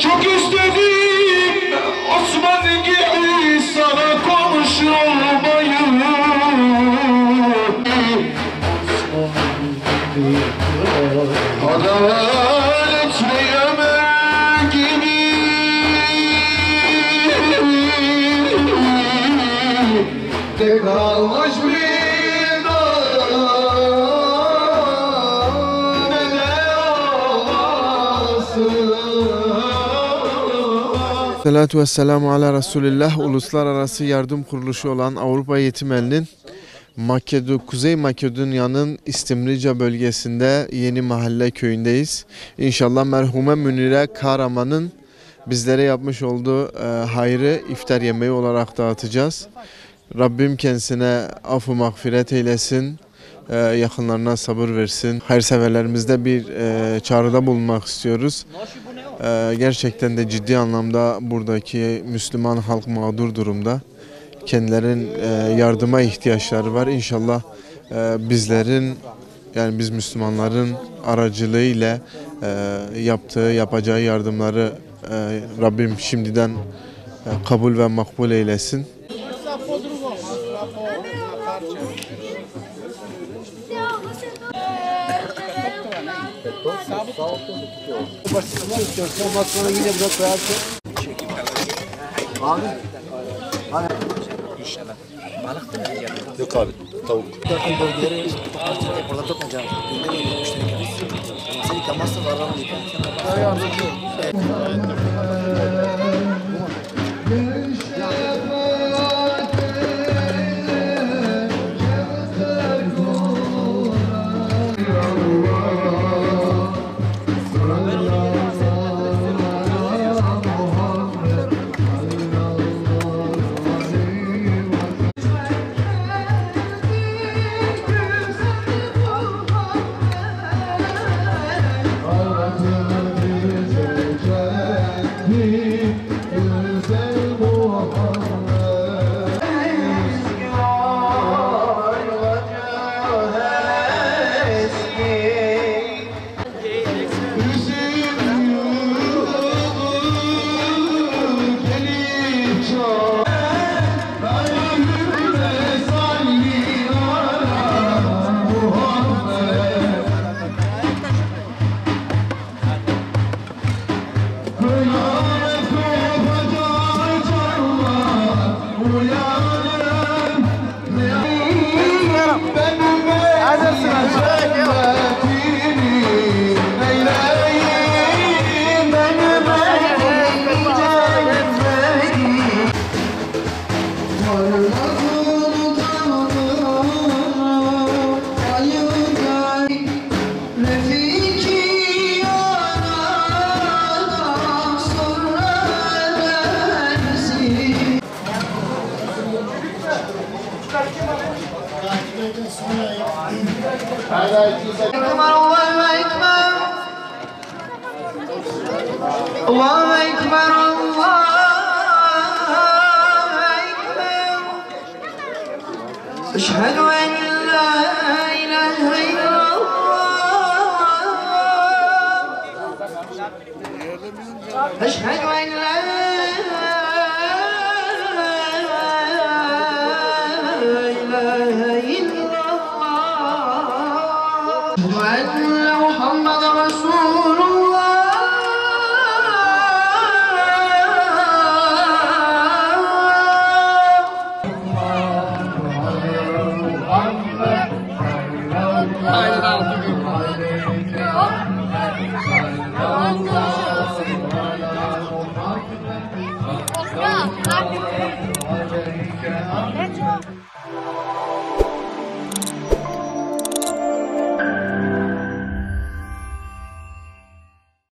Çok istedim Osman gibi sana konuşulmayı. Adalet Yemen gibi de kalmış bir dağ ne de olasın. Salatu vesselamu ala Resulillah. Uluslararası Yardım Kuruluşu olan Avrupa Yetim Eli'nin Kuzey Makedonya'nın İstimrica bölgesinde Yeni Mahalle köyündeyiz. İnşallah merhume Münire Kahraman'ın bizlere yapmış olduğu hayrı iftar yemeği olarak dağıtacağız. Rabbim kendisine affı mağfiret eylesin, yakınlarına sabır versin. Hayırseverlerimizde bir çağrıda bulunmak istiyoruz. Gerçekten de ciddi anlamda buradaki Müslüman halk mağdur durumda. Kendilerinin yardıma ihtiyaçları var. İnşallah bizlerin, yani biz Müslümanların aracılığıyla yapacağı yardımları Rabbim şimdiden kabul ve makbul eylesin. İnşallah. Balık da mı yiyeceğim? Yok abi, tavuk. Takım bölgeleri burada tutmayacağım. Günde müşteri seni yıkamazsa varlar mı Allahu Ekber, Allahu Ekber. Eşhedü en la ilahe illallah. Eşhedü en la ilahe illallah. Eşhedü enne Muhammeden Resulullah. Let's go.